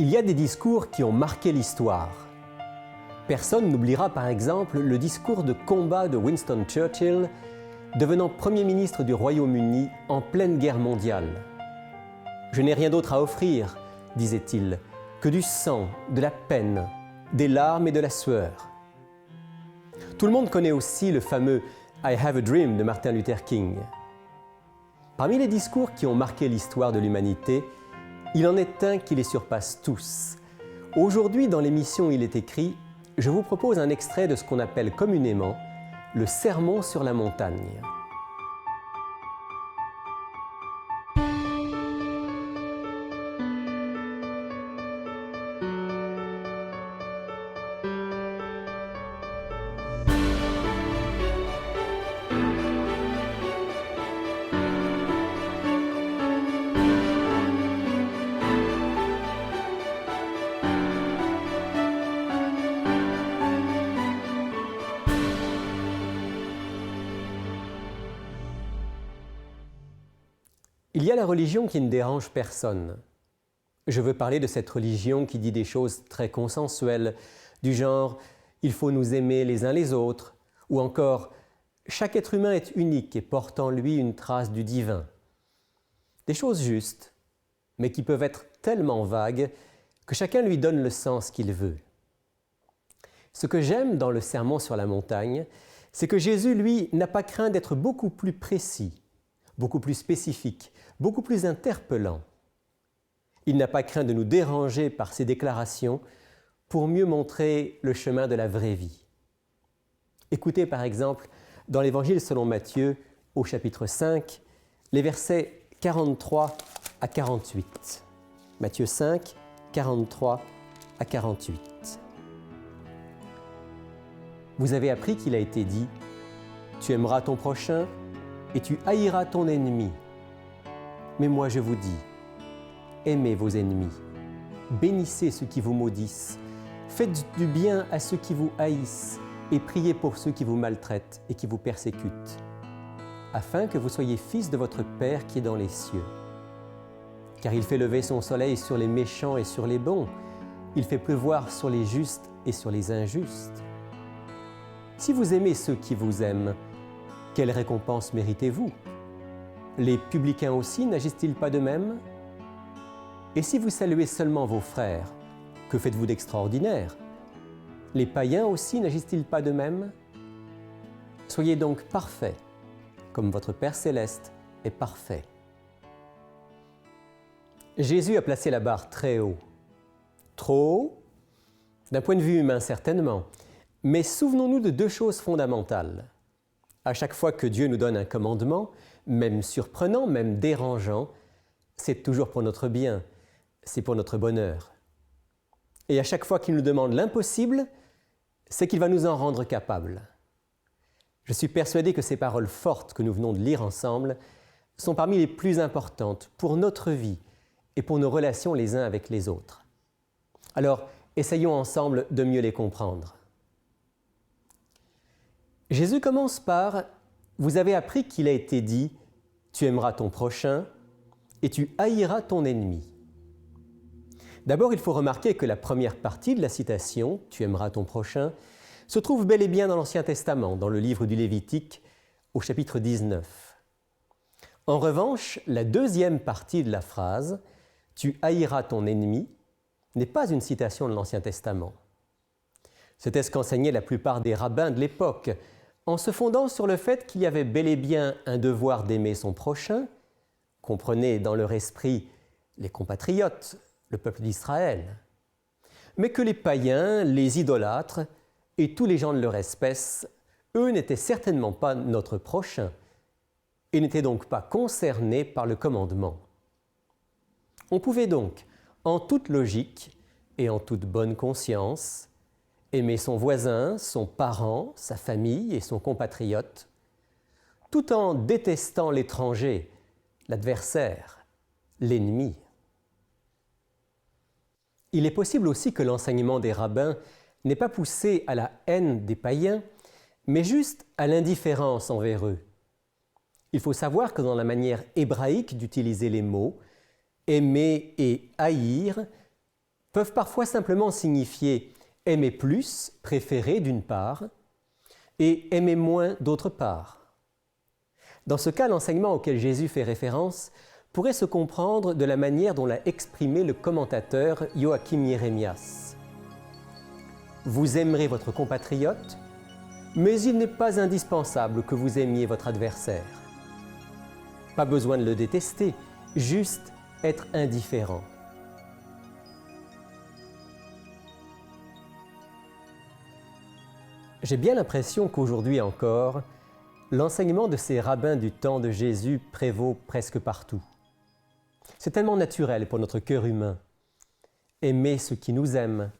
Il y a des discours qui ont marqué l'histoire. Personne n'oubliera par exemple le discours de combat de Winston Churchill, devenant Premier ministre du Royaume-Uni en pleine guerre mondiale. « Je n'ai rien d'autre à offrir, disait-il, que du sang, de la peine, des larmes et de la sueur. » Tout le monde connaît aussi le fameux « I have a dream » de Martin Luther King. Parmi les discours qui ont marqué l'histoire de l'humanité, il en est un qui les surpasse tous. Aujourd'hui, dans l'émission Il est écrit, je vous propose un extrait de ce qu'on appelle communément le Sermon sur la montagne. Il y a la religion qui ne dérange personne. Je veux parler de cette religion qui dit des choses très consensuelles, du genre « il faut nous aimer les uns les autres » ou encore « chaque être humain est unique et porte en lui une trace du divin ». Des choses justes, mais qui peuvent être tellement vagues que chacun lui donne le sens qu'il veut. Ce que j'aime dans le Sermon sur la montagne, c'est que Jésus, lui, n'a pas craint d'être beaucoup plus précis, beaucoup plus spécifique, beaucoup plus interpellant. Il n'a pas craint de nous déranger par ses déclarations pour mieux montrer le chemin de la vraie vie. Écoutez par exemple dans l'Évangile selon Matthieu, au chapitre 5, les versets 43 à 48. Matthieu 5, 43 à 48. Vous avez appris qu'il a été dit « Tu aimeras ton prochain et tu haïras ton ennemi. Mais moi je vous dis, aimez vos ennemis, bénissez ceux qui vous maudissent, faites du bien à ceux qui vous haïssent et priez pour ceux qui vous maltraitent et qui vous persécutent, afin que vous soyez fils de votre Père qui est dans les cieux. Car il fait lever son soleil sur les méchants et sur les bons, il fait pleuvoir sur les justes et sur les injustes. Si vous aimez ceux qui vous aiment, quelle récompense méritez-vous? Les publicains aussi n'agissent-ils pas de même? Et si vous saluez seulement vos frères, que faites-vous d'extraordinaire? Les païens aussi n'agissent-ils pas de même? Soyez donc parfaits, comme votre Père céleste est parfait. Jésus a placé la barre très haut. Trop haut? D'un point de vue humain, certainement. Mais souvenons-nous de deux choses fondamentales. À chaque fois que Dieu nous donne un commandement, même surprenant, même dérangeant, c'est toujours pour notre bien, c'est pour notre bonheur. Et à chaque fois qu'il nous demande l'impossible, c'est qu'il va nous en rendre capables. Je suis persuadé que ces paroles fortes que nous venons de lire ensemble sont parmi les plus importantes pour notre vie et pour nos relations les uns avec les autres. Alors, essayons ensemble de mieux les comprendre. Jésus commence par « Vous avez appris qu'il a été dit « Tu aimeras ton prochain et tu haïras ton ennemi ». D'abord, il faut remarquer que la première partie de la citation « Tu aimeras ton prochain » se trouve bel et bien dans l'Ancien Testament, dans le livre du Lévitique, au chapitre 19. En revanche, la deuxième partie de la phrase « Tu haïras ton ennemi » n'est pas une citation de l'Ancien Testament. C'était ce qu'enseignaient la plupart des rabbins de l'époque, en se fondant sur le fait qu'il y avait bel et bien un devoir d'aimer son prochain, comprenez dans leur esprit les compatriotes, le peuple d'Israël, mais que les païens, les idolâtres et tous les gens de leur espèce, eux n'étaient certainement pas notre prochain et n'étaient donc pas concernés par le commandement. On pouvait donc, en toute logique et en toute bonne conscience, aimer son voisin, son parent, sa famille et son compatriote, tout en détestant l'étranger, l'adversaire, l'ennemi. Il est possible aussi que l'enseignement des rabbins n'ait pas poussé à la haine des païens, mais juste à l'indifférence envers eux. Il faut savoir que dans la manière hébraïque d'utiliser les mots, aimer et haïr, peuvent parfois simplement signifier aimer plus, préférer d'une part, et aimer moins d'autre part. Dans ce cas, l'enseignement auquel Jésus fait référence pourrait se comprendre de la manière dont l'a exprimé le commentateur Joachim Jérémias. Vous aimerez votre compatriote, mais il n'est pas indispensable que vous aimiez votre adversaire. Pas besoin de le détester, juste être indifférent. J'ai bien l'impression qu'aujourd'hui encore, l'enseignement de ces rabbins du temps de Jésus prévaut presque partout. C'est tellement naturel pour notre cœur humain. Aimer ceux qui nous aiment,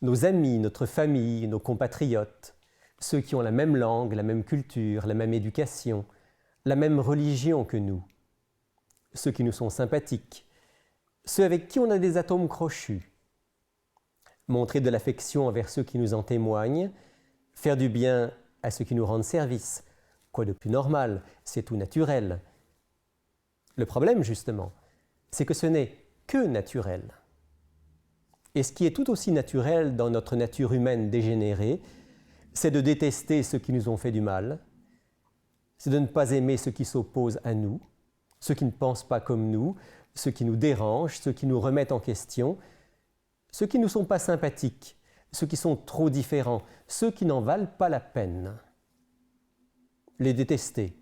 nos amis, notre famille, nos compatriotes, ceux qui ont la même langue, la même culture, la même éducation, la même religion que nous, ceux qui nous sont sympathiques, ceux avec qui on a des atomes crochus. Montrer de l'affection envers ceux qui nous en témoignent, faire du bien à ceux qui nous rendent service, quoi de plus normal, c'est tout naturel. Le problème, justement, c'est que ce n'est que naturel. Et ce qui est tout aussi naturel dans notre nature humaine dégénérée, c'est de détester ceux qui nous ont fait du mal, c'est de ne pas aimer ceux qui s'opposent à nous, ceux qui ne pensent pas comme nous, ceux qui nous dérangent, ceux qui nous remettent en question, ceux qui ne nous sont pas sympathiques, ceux qui sont trop différents, ceux qui n'en valent pas la peine. Les détester,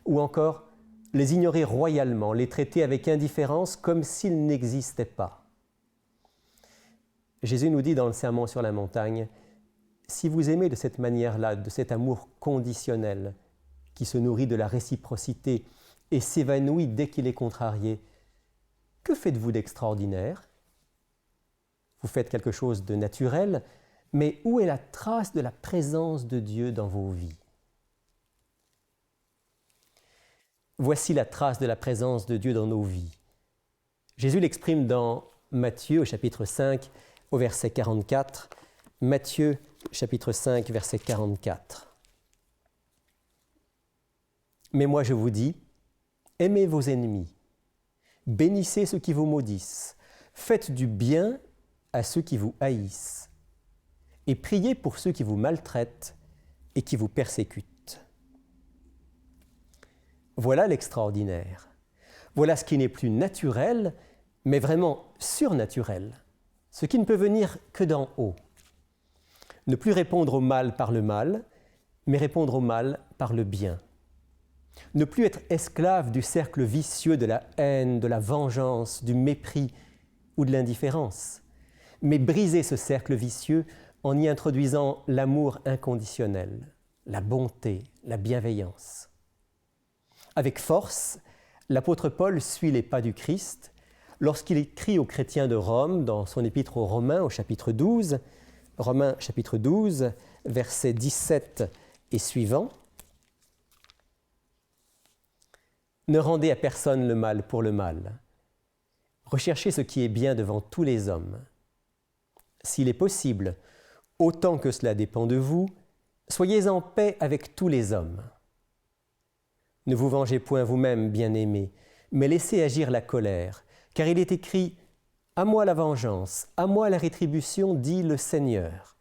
ou encore les ignorer royalement, les traiter avec indifférence comme s'ils n'existaient pas. Jésus nous dit dans le Sermon sur la montagne, « Si vous aimez de cette manière-là, de cet amour conditionnel, qui se nourrit de la réciprocité et s'évanouit dès qu'il est contrarié, que faites-vous d'extraordinaire ? Vous faites quelque chose de naturel, mais où est la trace de la présence de Dieu dans vos vies ? Voici la trace de la présence de Dieu dans nos vies. Jésus l'exprime dans Matthieu au chapitre 5, au verset 44. Matthieu chapitre 5, verset 44. Mais moi je vous dis, aimez vos ennemis, bénissez ceux qui vous maudissent, faites du bien à ceux qui vous haïssent, et priez pour ceux qui vous maltraitent et qui vous persécutent. Voilà l'extraordinaire. Voilà ce qui n'est plus naturel, mais vraiment surnaturel, ce qui ne peut venir que d'en haut. Ne plus répondre au mal par le mal, mais répondre au mal par le bien. Ne plus être esclave du cercle vicieux de la haine, de la vengeance, du mépris ou de l'indifférence, mais briser ce cercle vicieux en y introduisant l'amour inconditionnel, la bonté, la bienveillance. Avec force, l'apôtre Paul suit les pas du Christ lorsqu'il écrit aux chrétiens de Rome dans son épître aux Romains au chapitre 12, Romains chapitre 12, versets 17 et suivants. Ne rendez à personne le mal pour le mal. Recherchez ce qui est bien devant tous les hommes. S'il est possible, autant que cela dépend de vous, soyez en paix avec tous les hommes. Ne vous vengez point vous-même, bien-aimés, mais laissez agir la colère, car il est écrit « À moi la vengeance, à moi la rétribution, dit le Seigneur. »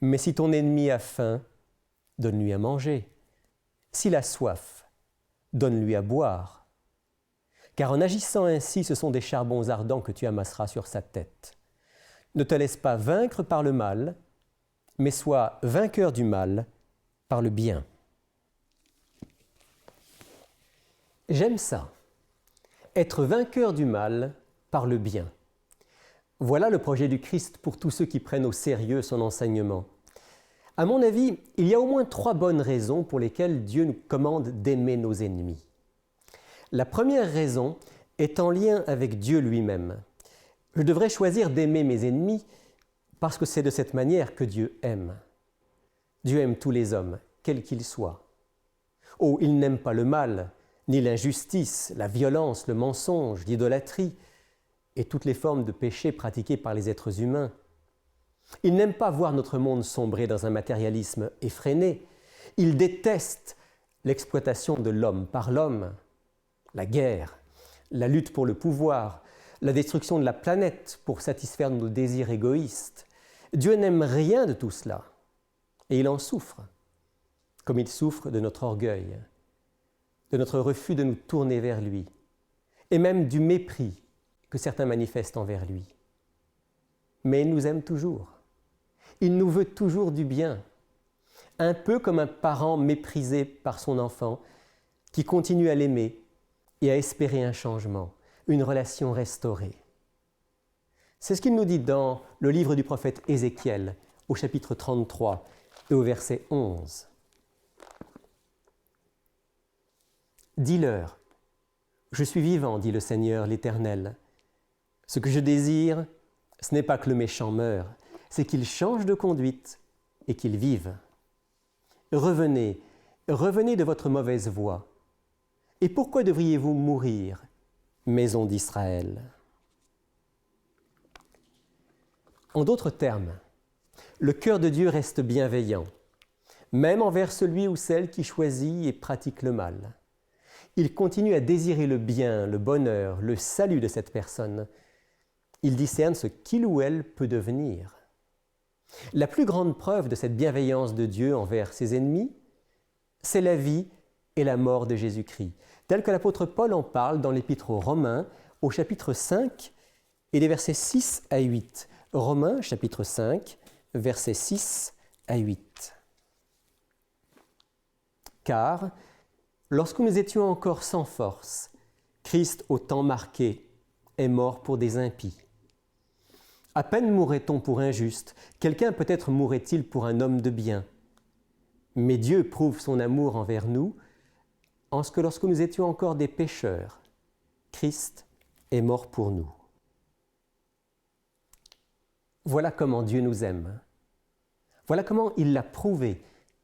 Mais si ton ennemi a faim, donne-lui à manger. S'il a soif, donne-lui à boire. Car en agissant ainsi, ce sont des charbons ardents que tu amasseras sur sa tête. Ne te laisse pas vaincre par le mal, mais sois vainqueur du mal par le bien. J'aime ça, être vainqueur du mal par le bien. Voilà le projet du Christ pour tous ceux qui prennent au sérieux son enseignement. À mon avis, il y a au moins 3 bonnes raisons pour lesquelles Dieu nous commande d'aimer nos ennemis. La première raison est en lien avec Dieu lui-même. Je devrais choisir d'aimer mes ennemis parce que c'est de cette manière que Dieu aime. Dieu aime tous les hommes, quels qu'ils soient. Oh, il n'aime pas le mal, ni l'injustice, la violence, le mensonge, l'idolâtrie et toutes les formes de péché pratiquées par les êtres humains. Il n'aime pas voir notre monde sombrer dans un matérialisme effréné. Il déteste l'exploitation de l'homme par l'homme, la guerre, la lutte pour le pouvoir, la destruction de la planète pour satisfaire nos désirs égoïstes. Dieu n'aime rien de tout cela, et il en souffre, comme il souffre de notre orgueil, de notre refus de nous tourner vers lui, et même du mépris que certains manifestent envers lui. Mais il nous aime toujours. Il nous veut toujours du bien, un peu comme un parent méprisé par son enfant qui continue à l'aimer et à espérer un changement, une relation restaurée. C'est ce qu'il nous dit dans le livre du prophète Ézéchiel, au chapitre 33 et au verset 11. « Dis-leur, je suis vivant, dit le Seigneur l'Éternel. Ce que je désire, ce n'est pas que le méchant meure, c'est qu'il change de conduite et qu'il vive. Revenez, revenez de votre mauvaise voie. Et pourquoi devriez-vous mourir, maison d'Israël ?» En d'autres termes, le cœur de Dieu reste bienveillant, même envers celui ou celle qui choisit et pratique le mal. Il continue à désirer le bien, le bonheur, le salut de cette personne. Il discerne ce qu'il ou elle peut devenir. La plus grande preuve de cette bienveillance de Dieu envers ses ennemis, c'est la vie et la mort de Jésus-Christ, tel que l'apôtre Paul en parle dans l'Épître aux Romains, au chapitre 5 et les versets 6 à 8. Romains, chapitre 5, versets 6 à 8. « Car, lorsque nous étions encore sans force, Christ, au temps marqué, est mort pour des impies. À peine mourrait-on pour un juste, quelqu'un peut-être mourrait-il pour un homme de bien. Mais Dieu prouve son amour envers nous, en ce que lorsque nous étions encore des pécheurs, Christ est mort pour nous. » Voilà comment Dieu nous aime. Voilà comment il l'a prouvé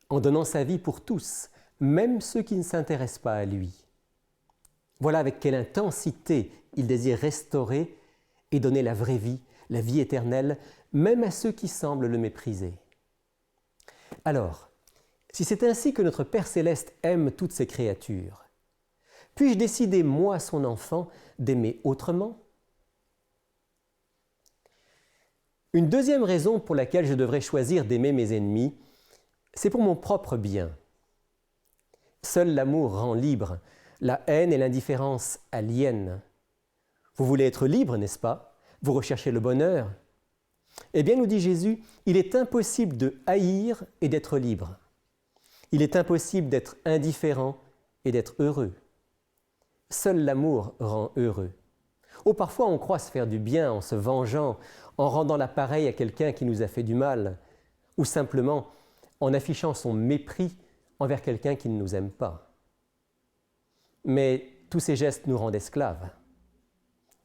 en donnant sa vie pour tous, même ceux qui ne s'intéressent pas à lui. Voilà avec quelle intensité il désire restaurer et donner la vraie vie, la vie éternelle, même à ceux qui semblent le mépriser. Alors, si c'est ainsi que notre Père Céleste aime toutes ses créatures, puis-je décider, moi, son enfant, d'aimer autrement ? Une deuxième raison pour laquelle je devrais choisir d'aimer mes ennemis, c'est pour mon propre bien. Seul l'amour rend libre, la haine et l'indifférence aliènent. Vous voulez être libre, n'est-ce pas ? Vous recherchez le bonheur ? Eh bien, nous dit Jésus, il est impossible de haïr et d'être libre. Il est impossible d'être indifférent et d'être heureux. Seul l'amour rend heureux. Oh, parfois on croit se faire du bien en se vengeant, en rendant l'appareil à quelqu'un qui nous a fait du mal, ou simplement en affichant son mépris envers quelqu'un qui ne nous aime pas. Mais tous ces gestes nous rendent esclaves.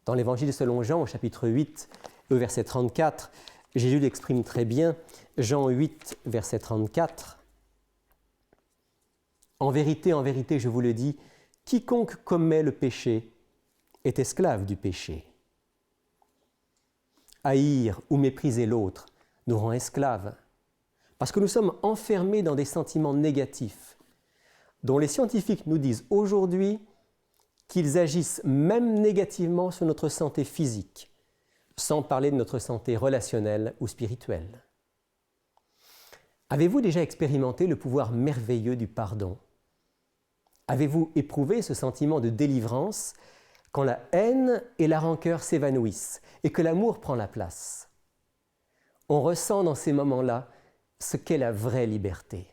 Dans l'Évangile selon Jean, au chapitre 8, au verset 34, Jésus l'exprime très bien, Jean 8, verset 34. « En vérité, je vous le dis, quiconque commet le péché est esclave du péché. Haïr ou mépriser l'autre nous rend esclaves, parce que nous sommes enfermés dans des sentiments négatifs, dont les scientifiques nous disent aujourd'hui qu'ils agissent même négativement sur notre santé physique, sans parler de notre santé relationnelle ou spirituelle. Avez-vous déjà expérimenté le pouvoir merveilleux du pardon ? Avez-vous éprouvé ce sentiment de délivrance quand la haine et la rancœur s'évanouissent et que l'amour prend la place? On ressent dans ces moments-là ce qu'est la vraie liberté.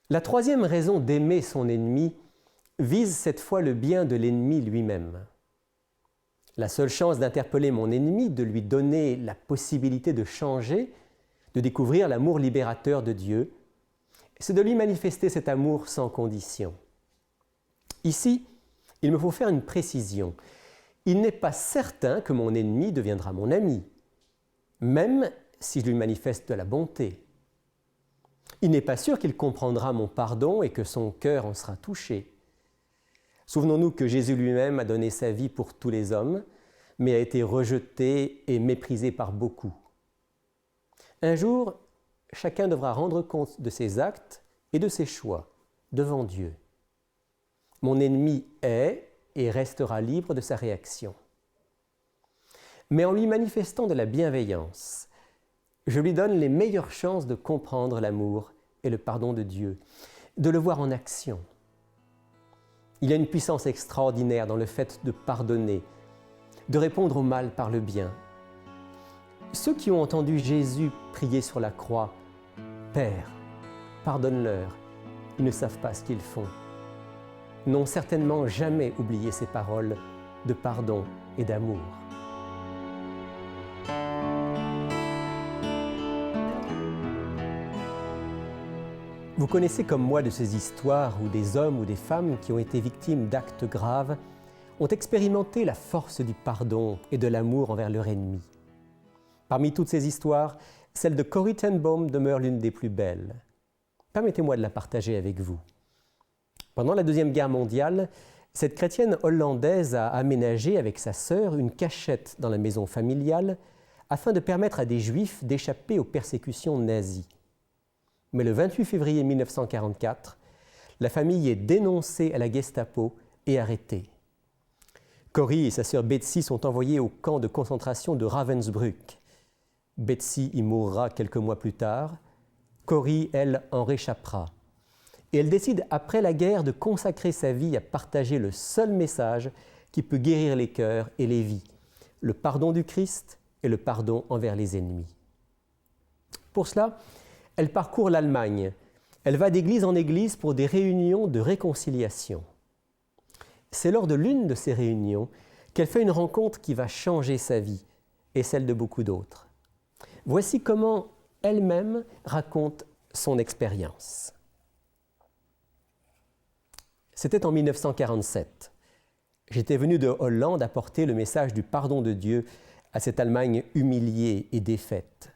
La troisième raison d'aimer son ennemi vise cette fois le bien de l'ennemi lui-même. La seule chance d'interpeller mon ennemi, de lui donner la possibilité de changer, de découvrir l'amour libérateur de Dieu, c'est de lui manifester cet amour sans condition. Ici, il me faut faire une précision. Il n'est pas certain que mon ennemi deviendra mon ami, même si je lui manifeste de la bonté. Il n'est pas sûr qu'il comprendra mon pardon et que son cœur en sera touché. Souvenons-nous que Jésus lui-même a donné sa vie pour tous les hommes, mais a été rejeté et méprisé par beaucoup. Un jour, chacun devra rendre compte de ses actes et de ses choix devant Dieu. Mon ennemi est et restera libre de sa réaction. Mais en lui manifestant de la bienveillance, je lui donne les meilleures chances de comprendre l'amour et le pardon de Dieu, de le voir en action. Il y a une puissance extraordinaire dans le fait de pardonner, de répondre au mal par le bien. Ceux qui ont entendu Jésus prier sur la croix, « Père, pardonne-leur, ils ne savent pas ce qu'ils font », n'ont certainement jamais oublié ces paroles de pardon et d'amour. Vous connaissez comme moi de ces histoires où des hommes ou des femmes qui ont été victimes d'actes graves ont expérimenté la force du pardon et de l'amour envers leur ennemi. Parmi toutes ces histoires, celle de Corrie ten Boom demeure l'une des plus belles. Permettez-moi de la partager avec vous. Pendant la Deuxième Guerre mondiale, cette chrétienne hollandaise a aménagé avec sa sœur une cachette dans la maison familiale afin de permettre à des Juifs d'échapper aux persécutions nazies. Mais le 28 février 1944, la famille est dénoncée à la Gestapo et arrêtée. Corrie et sa sœur Betsy sont envoyées au camp de concentration de Ravensbrück. Betsy y mourra quelques mois plus tard. Corrie, elle, en réchappera. Et elle décide, après la guerre, de consacrer sa vie à partager le seul message qui peut guérir les cœurs et les vies, le pardon du Christ et le pardon envers les ennemis. Pour cela, elle parcourt l'Allemagne. Elle va d'église en église pour des réunions de réconciliation. C'est lors de l'une de ces réunions qu'elle fait une rencontre qui va changer sa vie et celle de beaucoup d'autres. Voici comment elle-même raconte son expérience. C'était en 1947. J'étais venu de Hollande apporter le message du pardon de Dieu à cette Allemagne humiliée et défaite.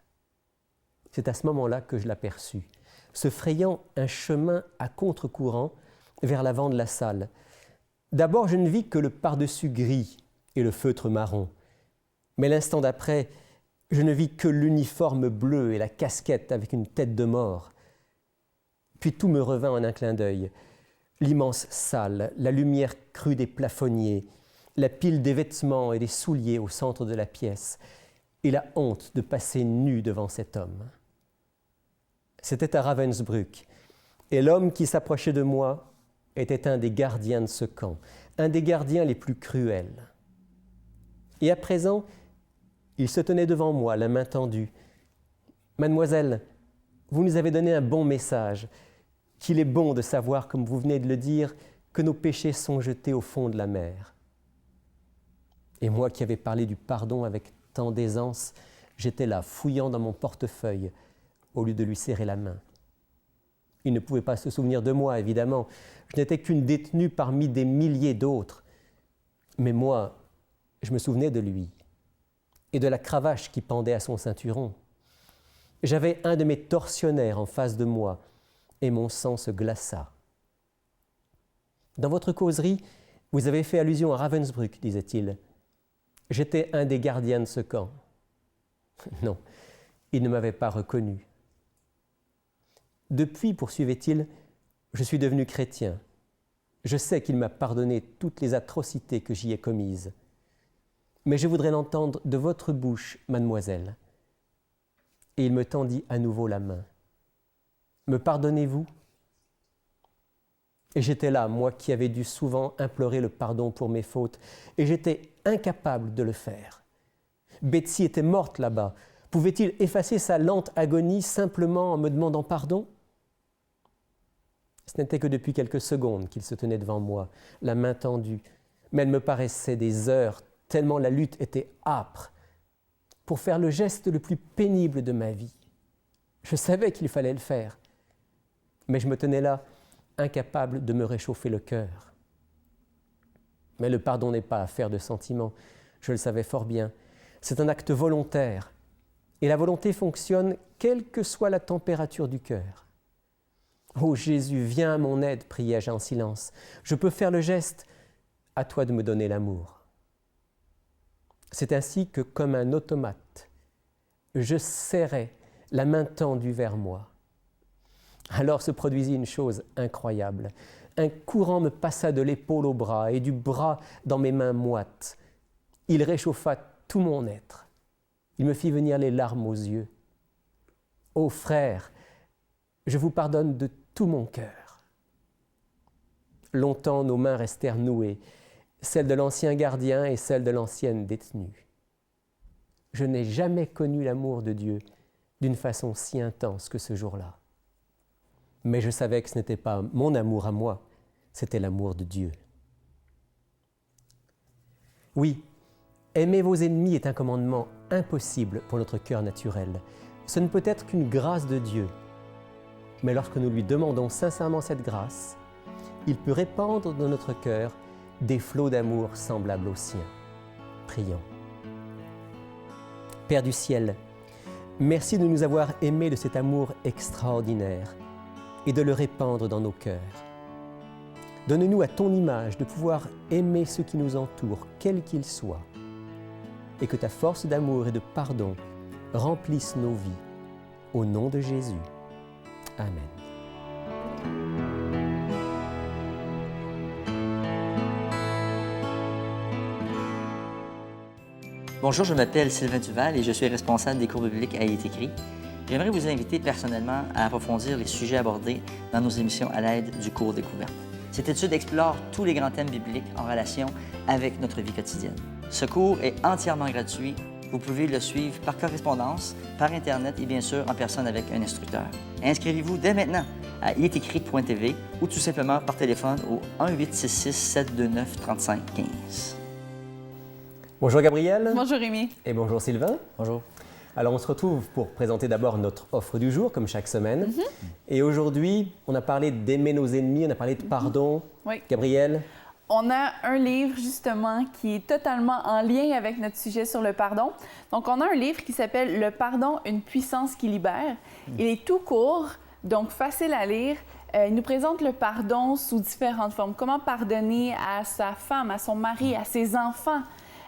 C'est à ce moment-là que je l'aperçus, se frayant un chemin à contre-courant vers l'avant de la salle. D'abord, je ne vis que le pardessus gris et le feutre marron. Mais l'instant d'après, je ne vis que l'uniforme bleu et la casquette avec une tête de mort. Puis tout me revint en un clin d'œil. L'immense salle, la lumière crue des plafonniers, la pile des vêtements et des souliers au centre de la pièce, et la honte de passer nu devant cet homme. C'était à Ravensbrück, et l'homme qui s'approchait de moi était un des gardiens de ce camp, un des gardiens les plus cruels. Et à présent, il se tenait devant moi, la main tendue. « Mademoiselle, vous nous avez donné un bon message, qu'il est bon de savoir, comme vous venez de le dire, que nos péchés sont jetés au fond de la mer. » Et moi qui avais parlé du pardon avec tant d'aisance, j'étais là, fouillant dans mon portefeuille, au lieu de lui serrer la main. Il ne pouvait pas se souvenir de moi, évidemment. Je n'étais qu'une détenue parmi des milliers d'autres. Mais moi, je me souvenais de lui et de la cravache qui pendait à son ceinturon. J'avais un de mes tortionnaires en face de moi et mon sang se glaça. Dans votre causerie, vous avez fait allusion à Ravensbrück, disait-il. J'étais un des gardiens de ce camp. Non, il ne m'avait pas reconnu. Depuis, poursuivait-il, je suis devenu chrétien. Je sais qu'il m'a pardonné toutes les atrocités que j'y ai commises. Mais je voudrais l'entendre de votre bouche, mademoiselle. Et il me tendit à nouveau la main. Me pardonnez-vous ? Et j'étais là, moi qui avais dû souvent implorer le pardon pour mes fautes, et j'étais incapable de le faire. Betsy était morte là-bas. Pouvait-il effacer sa lente agonie simplement en me demandant pardon ? Ce n'était que depuis quelques secondes qu'il se tenait devant moi, la main tendue, mais elle me paraissait des heures, tellement la lutte était âpre, pour faire le geste le plus pénible de ma vie. Je savais qu'il fallait le faire, mais je me tenais là, incapable de me réchauffer le cœur. Mais le pardon n'est pas affaire de sentiments, je le savais fort bien. C'est un acte volontaire, et la volonté fonctionne quelle que soit la température du cœur. « Ô Jésus, viens à mon aide », priai-je en silence. « Je peux faire le geste, à toi de me donner l'amour. » C'est ainsi que, comme un automate, je serrais la main tendue vers moi. Alors se produisit une chose incroyable. Un courant me passa de l'épaule au bras et du bras dans mes mains moites. Il réchauffa tout mon être. Il me fit venir les larmes aux yeux. Ô frères, je vous pardonne de tout mon cœur. Longtemps nos mains restèrent nouées, celle de l'ancien gardien et celle de l'ancienne détenue. Je n'ai jamais connu l'amour de Dieu d'une façon si intense que ce jour-là. Mais je savais que ce n'était pas mon amour à moi, c'était l'amour de Dieu. Oui, aimer vos ennemis est un commandement impossible pour notre cœur naturel. Ce ne peut être qu'une grâce de Dieu. Mais lorsque nous lui demandons sincèrement cette grâce, il peut répandre dans notre cœur des flots d'amour semblables aux siens. Prions. Père du ciel, merci de nous avoir aimés de cet amour extraordinaire et de le répandre dans nos cœurs. Donne-nous à ton image de pouvoir aimer ceux qui nous entourent, quels qu'ils soient, et que ta force d'amour et de pardon remplisse nos vies. Au nom de Jésus. Amen. Bonjour, je m'appelle Sylvain Duval et je suis responsable des cours bibliques à Il est écrit. J'aimerais vous inviter personnellement à approfondir les sujets abordés dans nos émissions à l'aide du cours Découverte. Cette étude explore tous les grands thèmes bibliques en relation avec notre vie quotidienne. Ce cours est entièrement gratuit. Vous pouvez le suivre par correspondance, par Internet et bien sûr en personne avec un instructeur. Inscrivez-vous dès maintenant à ilestécrit.tv ou tout simplement par téléphone au 1-866-729-3515. Bonjour Gabriel. Bonjour Rémi. Et bonjour Sylvain. Bonjour. Alors on se retrouve pour présenter d'abord notre offre du jour, comme chaque semaine. Et aujourd'hui, on a parlé d'aimer nos ennemis, on a parlé de pardon. Oui. Gabriel? On a un livre justement qui est totalement en lien avec notre sujet sur le pardon. Donc on a un livre qui s'appelle « Le pardon, une puissance qui libère ». Il est tout court, donc facile à lire. Il nous présente le pardon sous différentes formes. Comment pardonner à sa femme, à son mari, à ses enfants,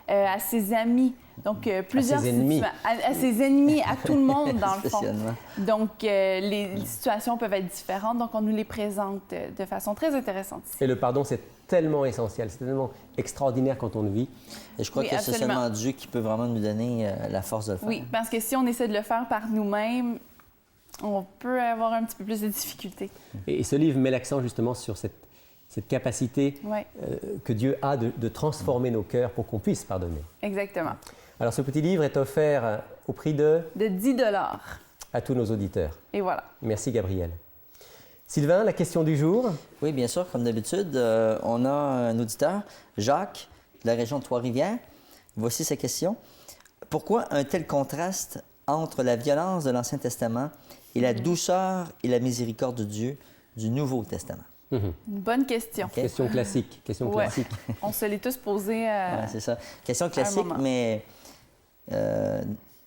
à ses amis. Donc, plusieurs à ses ennemis. À ses ennemis, à tout le monde, dans le fond. Spécialement. Donc, les situations peuvent être différentes. Donc, on nous les présente de façon très intéressante ici. Et le pardon, c'est tellement essentiel, c'est tellement extraordinaire quand on le vit. Et je crois Oui, que c'est absolument. seulement Dieu qui peut vraiment nous donner la force de le faire. Oui, parce que si on essaie de le faire par nous-mêmes, on peut avoir un petit peu plus de difficultés. Et ce livre met l'accent justement sur cette capacité Oui, que Dieu a de transformer nos cœurs pour qu'on puisse pardonner. exactement. Alors ce petit livre est offert au prix de De 10 $ à tous nos auditeurs. Et voilà. Merci Gabriel. Sylvain, la question du jour? Oui, bien sûr, comme d'habitude, on a un auditeur, Jacques, de la région de Trois-Rivières. Voici sa question. Pourquoi un tel contraste entre la violence de l'Ancien Testament et la douceur et la miséricorde de Dieu du Nouveau Testament? Une bonne question. OK. Question classique. Question Ouais. classique. On se l'est tous posé. Ouais, c'est ça. Question classique, moment. mais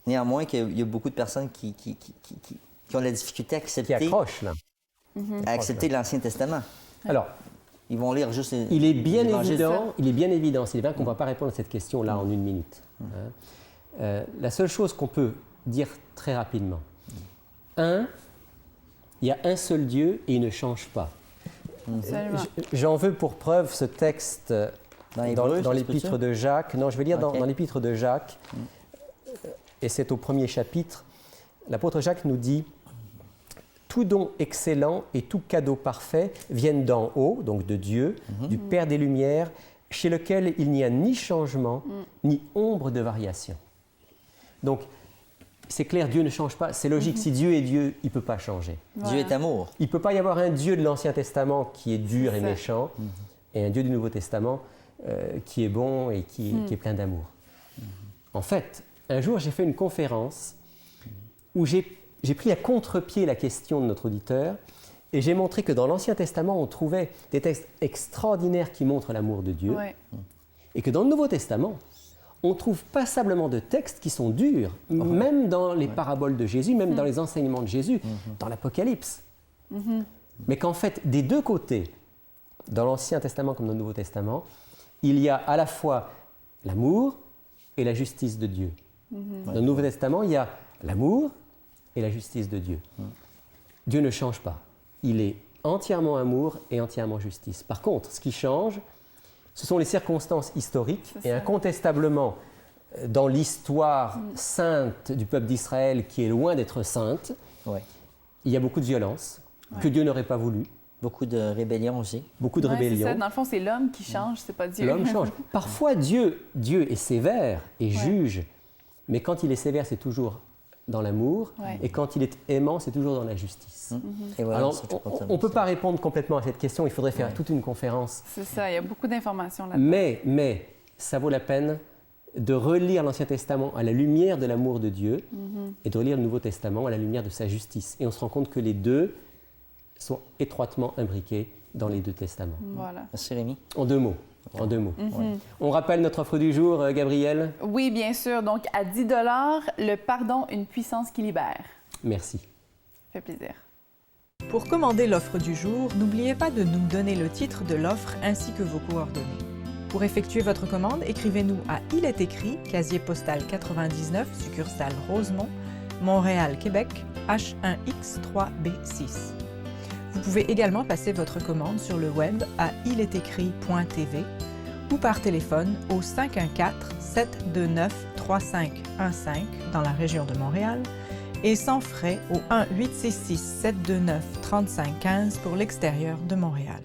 néanmoins, qu'il y a beaucoup de personnes qui ont la difficulté à Qui accepter, accroche là. l'Ancien Testament. Alors, Ils vont lire juste il est bien l'Évangile. évident, Sylvain, qu'on ne va pas répondre à cette question-là en une minute. Hein. La seule chose qu'on peut dire très rapidement, il y a un seul Dieu et il ne change pas. Absolument. J'en veux pour preuve ce texte Dans Hébreux, dans ça se l'épître peut-tu? de Jacques. Non, je vais lire Ok. dans l'épître de Jacques, et c'est au premier chapitre. L'apôtre Jacques nous dit « Tout don excellent et tout cadeau parfait viennent d'en haut, donc de Dieu, du Père des Lumières, chez lequel il n'y a ni changement, ni ombre de variation. » Donc, c'est clair, Dieu ne change pas. C'est logique, si Dieu est Dieu, il ne peut pas changer. Dieu est amour. Il ne peut pas y avoir un Dieu de l'Ancien Testament qui est dur et C'est ça. méchant, et un Dieu du Nouveau Testament qui est bon et qui est plein d'amour. En fait, un jour, j'ai fait une conférence où j'ai pris à contre-pied la question de notre auditeur et j'ai montré que dans l'Ancien Testament, on trouvait des textes extraordinaires qui montrent l'amour de Dieu, Ouais. et que dans le Nouveau Testament, on trouve passablement de textes qui sont durs, même dans les paraboles de Jésus, même dans les enseignements de Jésus, dans l'Apocalypse. Mais qu'en fait, des deux côtés, dans l'Ancien Testament comme dans le Nouveau Testament, il y a à la fois l'amour et la justice de Dieu. Dans le Nouveau Testament, il y a l'amour et la justice de Dieu. Dieu ne change pas. Il est entièrement amour et entièrement justice. Par contre, ce qui change, ce sont les circonstances historiques et incontestablement dans l'histoire sainte du peuple d'Israël qui est loin d'être sainte, Ouais. il y a beaucoup de violence que Dieu n'aurait pas voulu, Beaucoup de rébellion aussi. beaucoup de Ouais, c'est rébellion. ça. Dans le fond, c'est l'homme qui change, c'est pas Dieu. L'homme change. Parfois, Dieu est sévère et juge, mais quand il est sévère, c'est toujours dans l'amour, Ouais. et quand il est aimant, c'est toujours dans la justice. Et voilà, Alors, c'est tout pour ça. on ne peut pas répondre complètement à cette question, il faudrait faire toute une conférence, C'est ça, il y a beaucoup d'informations là-dedans. mais ça vaut la peine de relire l'Ancien Testament à la lumière de l'amour de Dieu et de relire le Nouveau Testament à la lumière de sa justice. Et on se rend compte que les deux sont étroitement imbriqués dans les deux testaments. Voilà. Merci Rémi. En deux mots. En deux mots. On rappelle notre offre du jour, Gabriel. Oui, bien sûr. Donc, à 10 le pardon, une puissance qui libère. Merci. Ça fait plaisir. Pour commander l'offre du jour, n'oubliez pas de nous donner le titre de l'offre ainsi que vos coordonnées. Pour effectuer votre commande, écrivez-nous à Il est écrit, casier postal 99, succursale Rosemont, Montréal, Québec, H1X3B6. Vous pouvez également passer votre commande sur le web à ilétécrit.tv ou par téléphone au 514-729-3515 dans la région de Montréal et sans frais au 1-866-729-3515 pour l'extérieur de Montréal.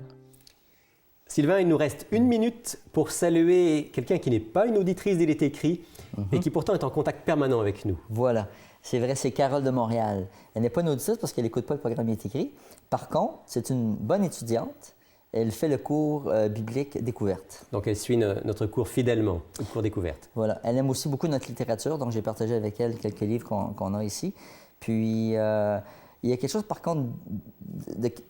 Sylvain, il nous reste 1 minute pour saluer quelqu'un qui n'est pas une auditrice d'Il est écrit et qui pourtant est en contact permanent avec nous. Voilà. C'est vrai, c'est Carole de Montréal. Elle n'est pas une auditrice parce qu'elle n'écoute pas le programme Il est écrit. Par contre, c'est une bonne étudiante. Elle fait le cours biblique découverte. Donc elle suit notre cours fidèlement, le cours découverte. Voilà. Elle aime aussi beaucoup notre littérature, donc j'ai partagé avec elle quelques livres qu'on a ici. Puis, il y a quelque chose, par contre,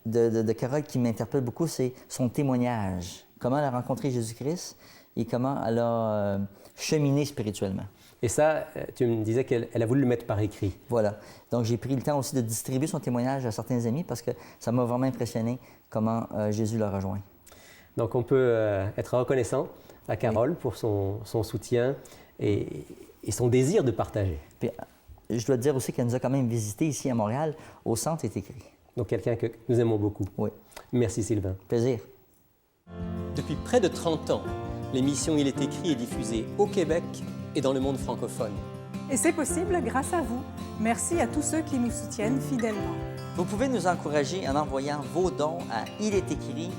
de Carole qui m'interpelle beaucoup, c'est son témoignage. Comment elle a rencontré Jésus-Christ et comment elle a cheminé spirituellement. Et ça, tu me disais qu'elle a voulu le mettre par écrit. Voilà. Donc, j'ai pris le temps aussi de distribuer son témoignage à certains amis parce que ça m'a vraiment impressionné comment Jésus l'a rejoint. Donc, on peut être reconnaissant à Carole pour son soutien et son désir de partager. Puis, je dois te dire aussi qu'elle nous a quand même visité ici à Montréal, au Centre est écrit. Donc, quelqu'un que nous aimons beaucoup. Oui. Merci, Sylvain. Plaisir. Depuis près de 30 ans, l'émission Il est écrit est diffusée au Québec et dans le monde francophone. Et c'est possible grâce à vous. Merci à tous ceux qui nous soutiennent fidèlement. Vous pouvez nous encourager en envoyant vos dons à Il est écrit,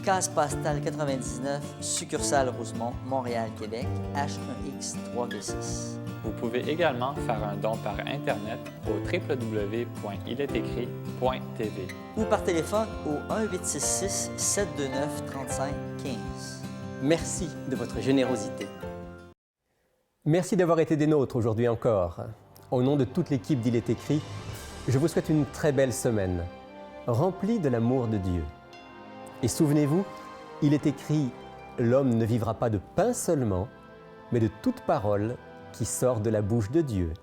case postale 99, succursale Rosemont, Montréal, Québec, H1X3B6. Vous pouvez également faire un don par Internet au www.ilétécrit.tv. Ou par téléphone au 1-866-729-3515. Merci de votre générosité. Merci d'avoir été des nôtres aujourd'hui encore. Au nom de toute l'équipe d'Il est écrit, je vous souhaite une très belle semaine, remplie de l'amour de Dieu. Et souvenez-vous, il est écrit « L'homme ne vivra pas de pain seulement, mais de toute parole qui sort de la bouche de Dieu ».